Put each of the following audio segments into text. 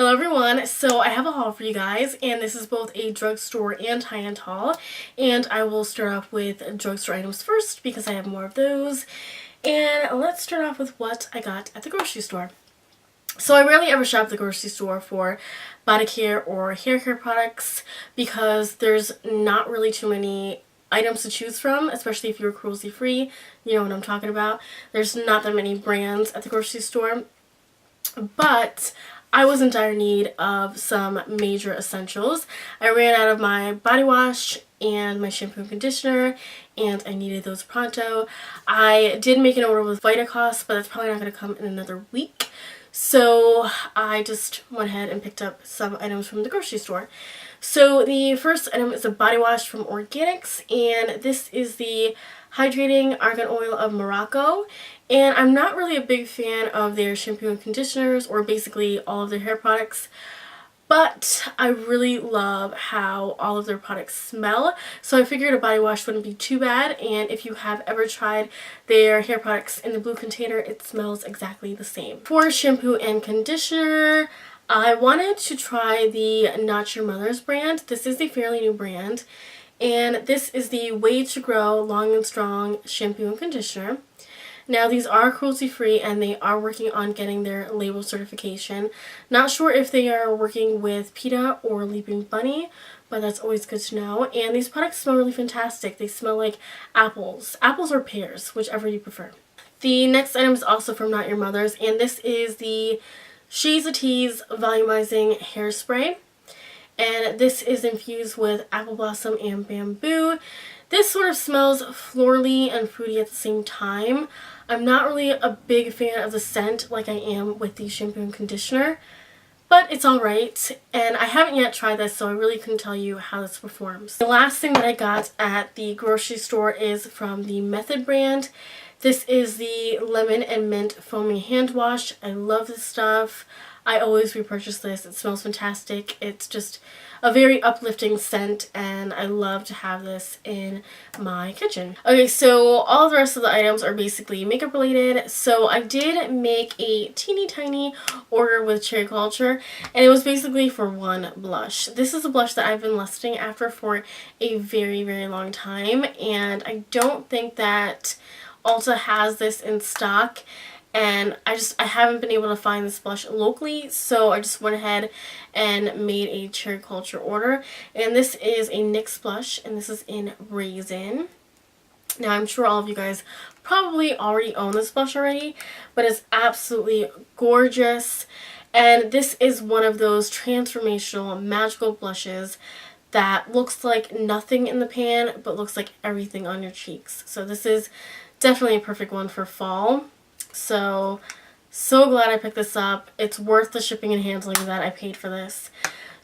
Hello everyone, so I have a haul for you guys, and this is both a drugstore and high-end haul, and I will start off with drugstore items first because I have more of those. And let's start off with what I got at the grocery store. So I rarely ever shop at the grocery store for body care or hair care products because there's not really too many items to choose from, especially if you're cruelty free. You know what I'm talking about. There's not that many brands at the grocery store, but I was in dire need of some major essentials. I ran out of my body wash and my shampoo and conditioner, and I needed those pronto. I did make an order with Vitacost, but that's probably not going to come in another week. So I just went ahead and picked up some items from the grocery store. So the first item is a body wash from Organix, and this is the Hydrating Argan Oil of Morraco. And I'm not really a big fan of their shampoo and conditioners, or basically all of their hair products, but I really love how all of their products smell, so I figured a body wash wouldn't be too bad. And if you have ever tried their hair products in the blue container, it smells exactly the same. For shampoo and conditioner, I wanted to try the Not Your Mother's brand. This is a fairly new brand, and this is the Way to Grow Long and Strong shampoo and conditioner. Now, these are cruelty-free, and they are working on getting their label certification. Not sure if they are working with PETA or Leaping Bunny, but that's always good to know. And these products smell really fantastic. They smell like apples. Apples or pears, whichever you prefer. The next item is also from Not Your Mother's, and this is the She's a Tease Volumizing Hairspray. And this is infused with apple blossom and bamboo. This sort of smells florally and fruity at the same time. I'm not really a big fan of the scent like I am with the shampoo and conditioner, but it's alright. And I haven't yet tried this, so I really couldn't tell you how this performs. The last thing that I got at the grocery store is from the Method brand. This is the Lemon and Mint Foaming Hand Wash. I love this stuff. I always repurchase this. It smells fantastic. It's just a very uplifting scent, and I love to have this in my kitchen. Okay, so all the rest of the items are basically makeup related. So I did make a teeny tiny order with Cherry Culture, and it was basically for one blush. This is a blush that I've been lusting after for a very, very long time, and I don't think that Ulta has this in stock. And I haven't been able to find this blush locally, so I just went ahead and made a Cherry Culture order. And this is a NYX blush, and this is in Raisin. Now, I'm sure all of you guys probably already own this blush already, but it's absolutely gorgeous. And this is one of those transformational, magical blushes that looks like nothing in the pan, but looks like everything on your cheeks. So this is definitely a perfect one for fall. So glad I picked this up. It's worth the shipping and handling that I paid for this.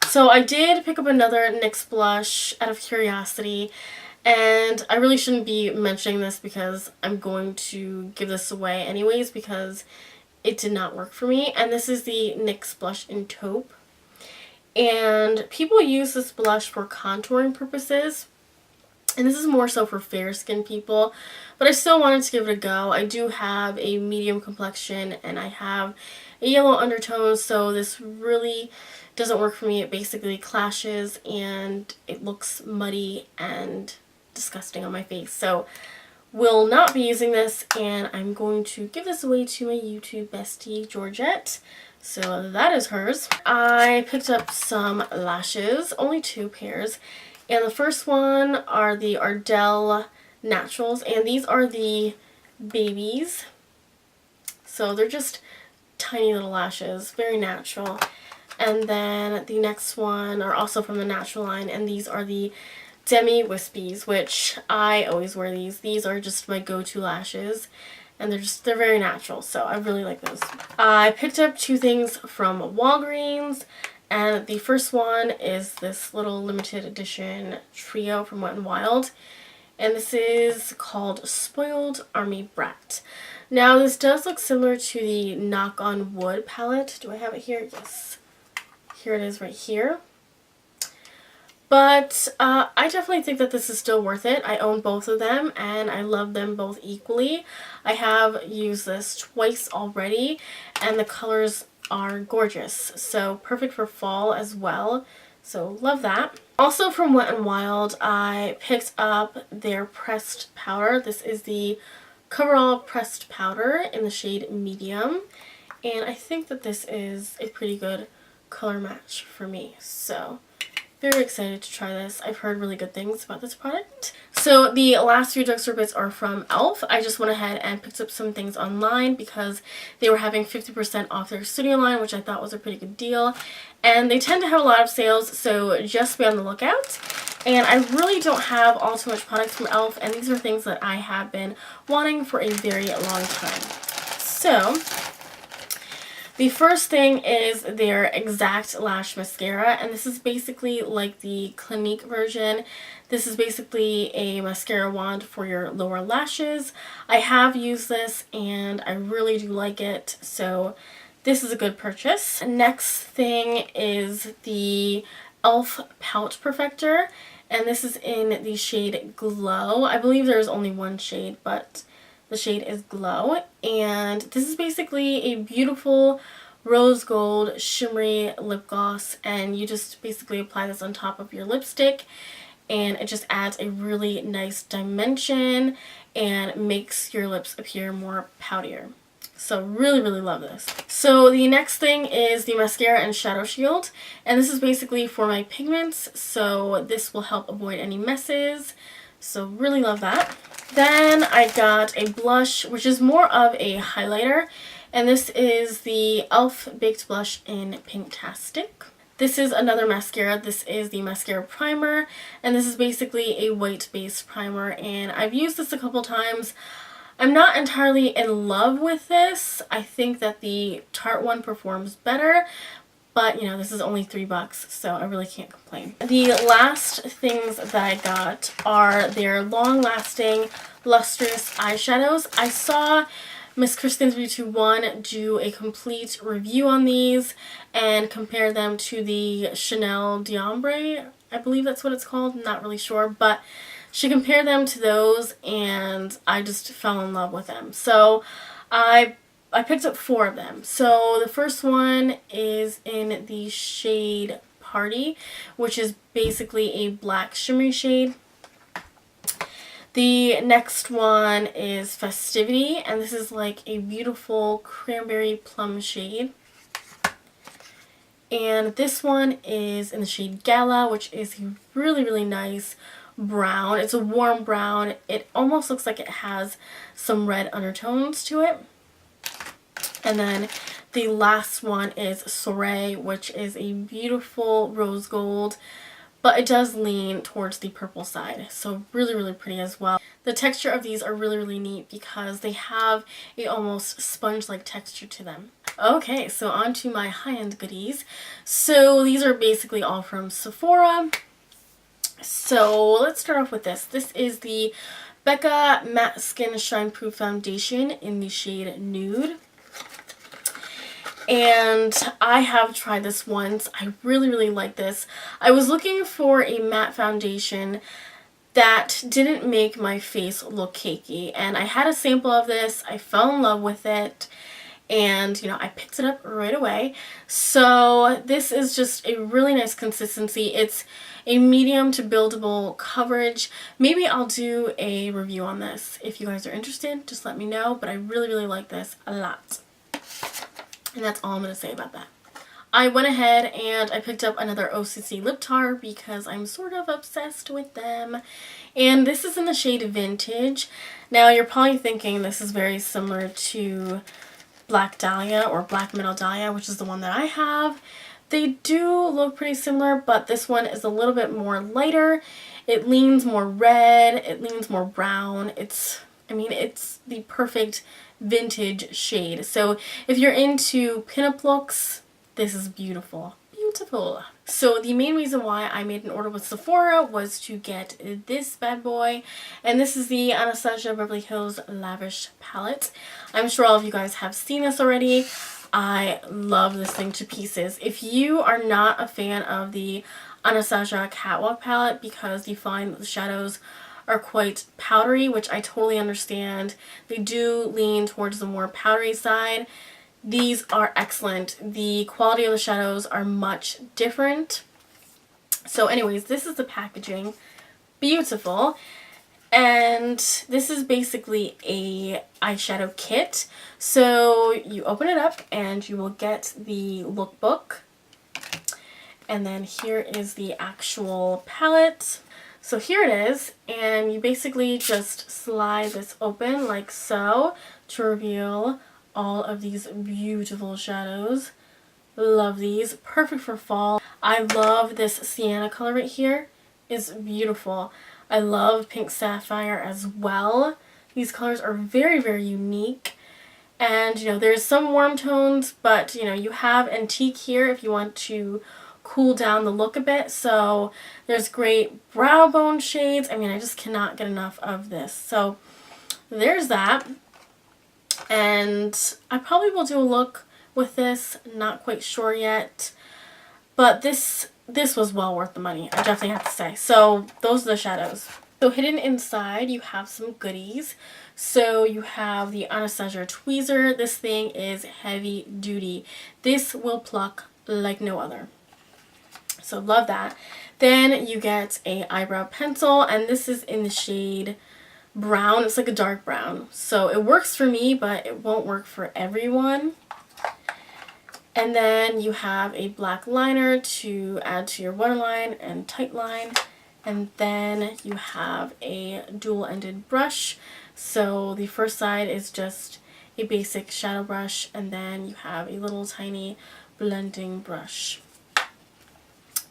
So I did pick up another NYX blush out of curiosity, and I really shouldn't be mentioning this because I'm going to give this away anyways because it did not work for me. And this is the NYX blush in Taupe. And people use this blush for contouring purposes, and this is more so for fair skinned people, but I still wanted to give it a go. I do have a medium complexion and I have a yellow undertone, so this really doesn't work for me. It basically clashes and it looks muddy and disgusting on my face. So will not be using this, and I'm going to give this away to my YouTube bestie, Georgette. So that is hers. I picked up some lashes, only 2 pairs. And the first one are the Ardell Naturals, and these are the babies. So they're just tiny little lashes, very natural. And then the next one are also from the natural line, and these are the Demi Wispies, which I always wear these. These are just my go-to lashes, and they're very natural, so I really like those. I picked up 2 things from Walgreens. And the first one is this little limited edition trio from Wet n Wild. And this is called Spoiled Army Brat. Now, this does look similar to the Knock on Wood palette. Do I have it here? Yes. Here it is right here. But I definitely think that this is still worth it. I own both of them and I love them both equally. I have used this twice already and the colors are gorgeous. So perfect for fall as well. So love that. Also from Wet n Wild, I picked up their pressed powder. This is the Coverall pressed powder in the shade medium. And I think that this is a pretty good color match for me. So very excited to try this. I've heard really good things about this product. So the last few drugstore bits are from e.l.f. I just went ahead and picked up some things online because they were having 50% off their studio line, which I thought was a pretty good deal. And they tend to have a lot of sales, so just be on the lookout. And I really don't have all too much products from e.l.f. and these are things that I have been wanting for a very long time. So the first thing is their Exact Lash Mascara, and this is basically like the Clinique version. This is basically a mascara wand for your lower lashes. I have used this and I really do like it, so this is a good purchase. Next thing is the e.l.f. Pout Perfector, and this is in the shade Glow. I believe there's only one shade, but the shade is Glow, and this is basically a beautiful rose gold shimmery lip gloss, and you just basically apply this on top of your lipstick and it just adds a really nice dimension and makes your lips appear more poutier. So really, really love this. So the next thing is the Mascara and Shadow Shield, and this is basically for my pigments, so this will help avoid any messes. So really love that. Then I got a blush, which is more of a highlighter, and this is the e.l.f. Baked Blush in Pinktastic. This is another mascara. This is the Mascara Primer, and this is basically a white-based primer, and I've used this a couple times. I'm not entirely in love with this. I think that the Tarte one performs better, but you know, this is only $3, so I really can't complain. The last things that I got are their long-lasting lustrous eyeshadows. I saw Miss Kristen321 do a complete review on these and compare them to the Chanel d'Ombre. I believe that's what it's called. I'm not really sure, but she compared them to those and I just fell in love with them. So I picked up 4 of them. So the first one is in the shade Party, which is basically a black shimmery shade. The next one is Festivity, and this is like a beautiful cranberry plum shade. And this one is in the shade Gala, which is a really, really nice brown. It's a warm brown. It almost looks like it has some red undertones to it. And then the last one is Soiree, which is a beautiful rose gold, but it does lean towards the purple side, so really, really pretty as well. The texture of these are really, really neat because they have a almost sponge-like texture to them. Okay, so on to my high-end goodies. So these are basically all from Sephora. So let's start off with this. This is the Becca Matte Skin Shine Proof Foundation in the shade Nude. And I have tried this once. I really, really like this. I was looking for a matte foundation that didn't make my face look cakey, and I had a sample of this. I fell in love with it, and you know, I picked it up right away. So this is just a really nice consistency. It's a medium to buildable coverage. Maybe I'll do a review on this. If you guys are interested, just let me know, but I really, really like this a lot. And that's all I'm going to say about that. I went ahead and I picked up another OCC Lip Tar because I'm sort of obsessed with them. And this is in the shade Vintage. Now you're probably thinking this is very similar to Black Dahlia or Black Metal Dahlia, which is the one that I have. They do look pretty similar, but this one is a little bit more lighter. It leans more red, it leans more brown. It's the perfect vintage shade. So if you're into pinup looks, this is beautiful. Beautiful. So the main reason why I made an order with Sephora was to get this bad boy, and this is the Anastasia Beverly Hills Lavish palette. I'm sure all of you guys have seen this already. I love this thing to pieces. If you are not a fan of the Anastasia Catwalk palette because you find that the shadows are quite powdery, which I totally understand. They do lean towards the more powdery side. these are excellent. The quality of the shadows are much different. So anyways, this is the packaging. Beautiful. And this is basically a eyeshadow kit. So you open it up and you will get the lookbook. And then here is the actual palette. So here it is, and you basically just slide this open like so to reveal all of these beautiful shadows. Love these. Perfect for fall. I love this sienna color right here. It's beautiful. I love pink sapphire as well. These colors are very, very unique. And, you know, there's some warm tones, but, you know, you have antique here if you want to cool down the look a bit. So there's great brow bone shades. I mean, I just cannot get enough of this. So there's that. And I probably will do a look with this. Not quite sure yet. But this was well worth the money, I definitely have to say. So those are the shadows. So hidden inside, you have some goodies. So you have the Anastasia tweezer. This thing is heavy duty. This will pluck like no other. So love that. Then you get a eyebrow pencil, and this is in the shade brown. It's like a dark brown. So it works for me, but it won't work for everyone. And then you have a black liner to add to your waterline and tight line. And then you have a dual-ended brush. So the first side is just a basic shadow brush, and then you have a little tiny blending brush.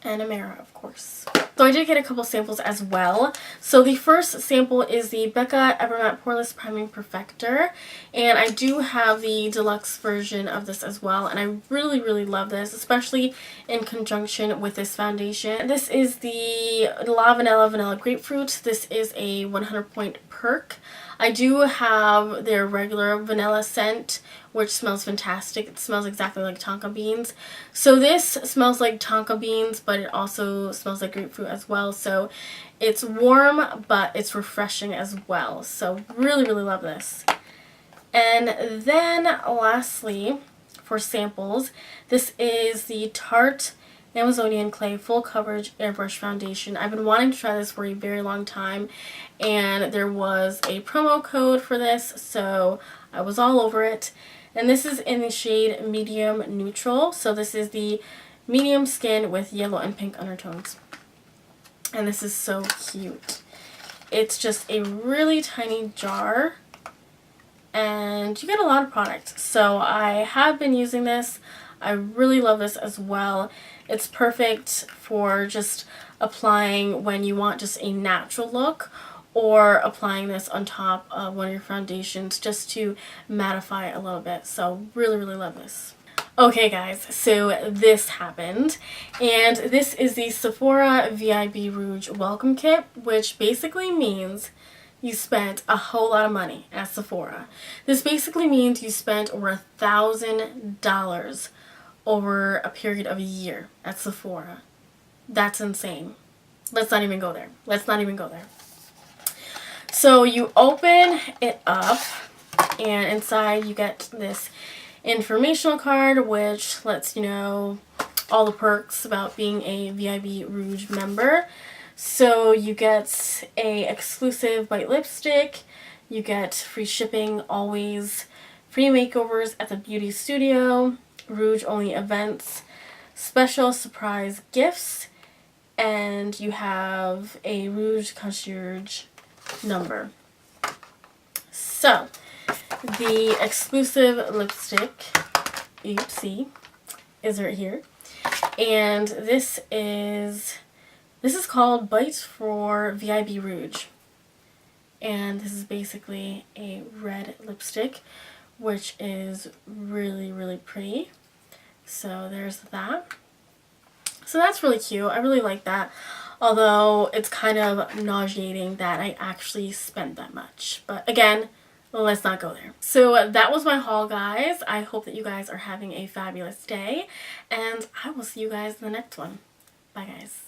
And a mirror, of course. So I did get a couple samples as well. So the first sample is the Becca Ever Matte Poreless Priming Perfector. And I do have the deluxe version of this as well. And I really, really love this, especially in conjunction with this foundation. This is the LaVanilla Vanilla Grapefruit. This is a 100-point perk. I do have their regular vanilla scent, which smells fantastic. It smells exactly like tonka beans. So this smells like tonka beans, but it also smells like grapefruit as well. So it's warm, but it's refreshing as well. So really, really love this. And then lastly, for samples, this is the Tarte Amazonian Clay Full Coverage Airbrush Foundation. I've been wanting to try this for a very long time, and there was a promo code for this, so I was all over it. And this is in the shade Medium Neutral. So this is the medium skin with yellow and pink undertones. And this is so cute. It's just a really tiny jar, and you get a lot of product. So I have been using this. I really love this as well. It's perfect for just applying when you want just a natural look, or applying this on top of one of your foundations just to mattify a little bit. So really, really love this. Okay guys, so this happened, and this is the Sephora VIB Rouge Welcome Kit, which basically means you spent a whole lot of money at Sephora. This basically means you spent over $1,000 over a period of a year at Sephora. That's insane. Let's not even go there. Let's not even go there. So you open it up, and inside you get this informational card, which lets you know all the perks about being a VIB Rouge member. So you get a exclusive white lipstick, you get free shipping always, free makeovers at the beauty studio, Rouge only events, special surprise gifts, and you have a Rouge concierge number. So the exclusive lipstick, oopsie, is right here, and this is called Bite for VIB Rouge, and this is basically a red lipstick, which is really, really pretty. So there's that. So that's really cute. I really like that, although it's kind of nauseating that I actually spent that much. But again, let's not go there. So that was my haul, guys. I hope that you guys are having a fabulous day, and I will see you guys in the next one. Bye, guys.